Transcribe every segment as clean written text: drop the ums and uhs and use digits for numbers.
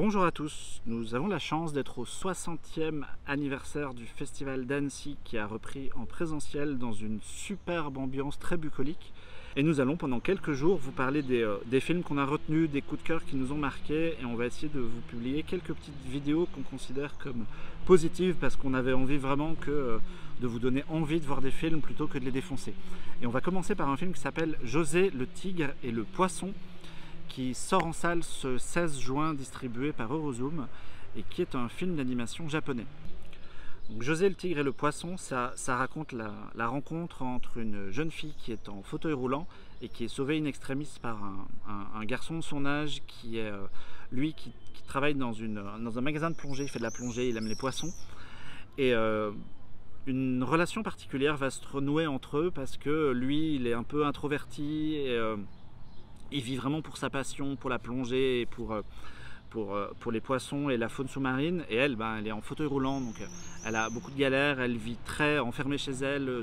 Bonjour à tous, nous avons la chance d'être au 60e anniversaire du Festival d'Annecy qui a repris en présentiel dans une superbe ambiance très bucolique. Et nous allons pendant quelques jours vous parler des films qu'on a retenus, des coups de cœur qui nous ont marqués, et on va essayer de vous publier quelques petites vidéos qu'on considère comme positives parce qu'on avait envie vraiment de vous donner envie de voir des films plutôt que de les défoncer. Et on va commencer par un film qui s'appelle José le tigre et le poisson, qui sort en salle ce 16 juin, distribué par Eurozoom, et qui est un film d'animation japonais. Donc, José le tigre et le poisson, ça raconte la rencontre entre une jeune fille qui est en fauteuil roulant et qui est sauvée in extremis par un garçon de son âge qui est qui travaille dans un magasin de plongée. Il fait de la plongée, il aime les poissons, et une relation particulière va se renouer entre eux parce que lui il est un peu introverti et il vit vraiment pour sa passion, pour la plongée et pour les poissons et la faune sous-marine. Et elle, elle est en fauteuil roulant, donc elle a beaucoup de galères, elle vit très enfermée chez elle,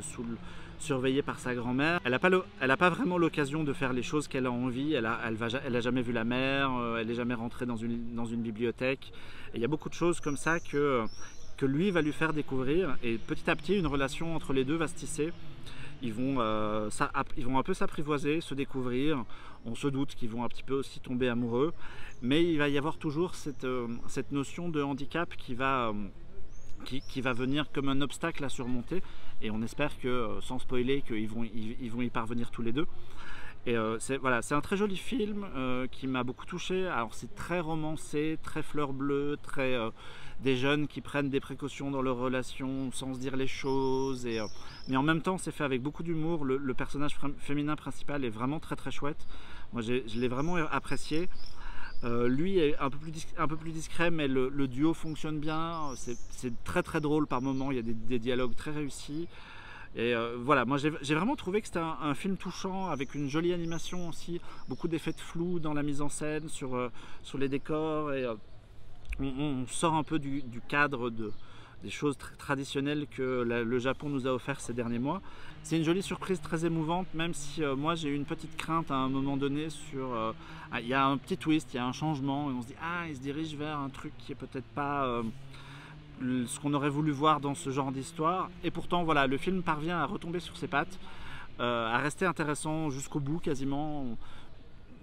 surveillée par sa grand-mère. Elle n'a pas vraiment l'occasion de faire les choses qu'elle a envie, elle a jamais vu la mer, elle n'est jamais rentrée dans une bibliothèque. Et il y a beaucoup de choses comme ça que lui va lui faire découvrir, et petit à petit une relation entre les deux va se tisser. Ils vont un peu s'apprivoiser, se découvrir. On se doute qu'ils vont un petit peu aussi tomber amoureux, mais il va y avoir toujours cette notion de handicap qui va venir comme un obstacle à surmonter, et on espère que, sans spoiler, qu'ils vont y parvenir tous les deux. Et c'est un très joli film qui m'a beaucoup touché. Alors c'est très romancé, très fleur bleue, très des jeunes qui prennent des précautions dans leurs relations sans se dire les choses, mais en même temps c'est fait avec beaucoup d'humour. Le personnage féminin principal est vraiment très très chouette. Moi je l'ai vraiment apprécié. Lui est un peu plus discret, mais le duo fonctionne bien. C'est très très drôle par moments, il y a des dialogues très réussis. Et voilà, moi j'ai vraiment trouvé que c'était un film touchant, avec une jolie animation aussi, beaucoup d'effets de flou dans la mise en scène, sur les décors, et on sort un peu du cadre des choses très traditionnelles que le Japon nous a offert ces derniers mois. C'est une jolie surprise très émouvante, même si moi j'ai eu une petite crainte à un moment donné sur... il y a un petit twist, il y a un changement, et on se dit « Ah, il se dirige vers un truc qui est peut-être pas... ce qu'on aurait voulu voir dans ce genre d'histoire », et pourtant voilà, le film parvient à retomber sur ses pattes, à rester intéressant jusqu'au bout quasiment.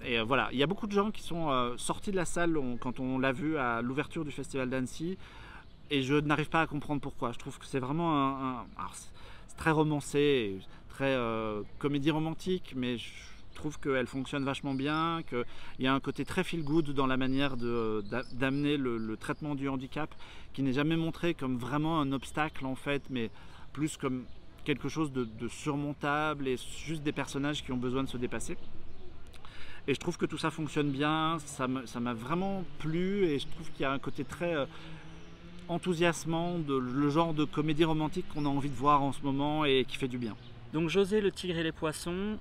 Et voilà, il y a beaucoup de gens qui sont sortis de la salle quand on l'a vu à l'ouverture du Festival d'Annecy, et je n'arrive pas à comprendre pourquoi. Je trouve que c'est vraiment alors c'est très romancé, très comédie romantique, mais je trouve qu'elle fonctionne vachement bien, qu'il y a un côté très feel good dans la manière d'amener le traitement du handicap, qui n'est jamais montré comme vraiment un obstacle en fait, mais plus comme quelque chose de surmontable, et juste des personnages qui ont besoin de se dépasser. Et je trouve que tout ça fonctionne bien, ça m'a vraiment plu, et je trouve qu'il y a un côté très enthousiasmant, le genre de comédie romantique qu'on a envie de voir en ce moment et qui fait du bien. Donc José le tigre et les poissons,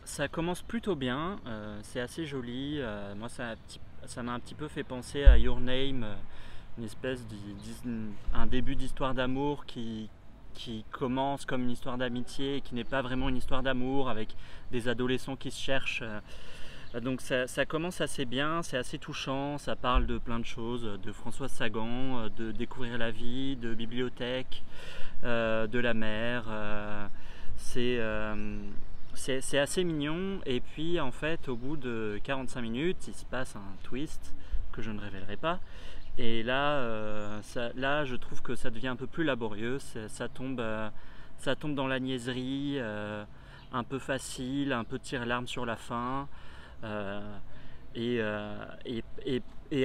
ça commence plutôt bien, c'est assez joli. Moi ça m'a un petit peu fait penser à Your Name, une espèce un début d'histoire d'amour qui commence comme une histoire d'amitié et qui n'est pas vraiment une histoire d'amour, avec des adolescents qui se cherchent. Donc ça commence assez bien, c'est assez touchant, ça parle de plein de choses, de Françoise Sagan, de découvrir la vie, de bibliothèque, de la mer. C'est assez mignon, et puis en fait au bout de 45 minutes il se passe un twist que je ne révélerai pas. Et là, je trouve que ça devient un peu plus laborieux, ça tombe dans la niaiserie, un peu facile, un peu tire-larme sur la fin, et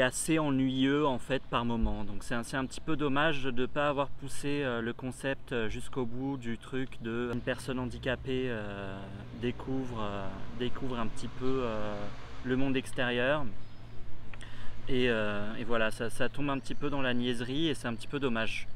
assez ennuyeux en fait par moment. Donc c'est un petit peu dommage de ne pas avoir poussé le concept jusqu'au bout du truc de une personne handicapée découvre un petit peu le monde extérieur. Et voilà, ça tombe un petit peu dans la niaiserie, et c'est un petit peu dommage.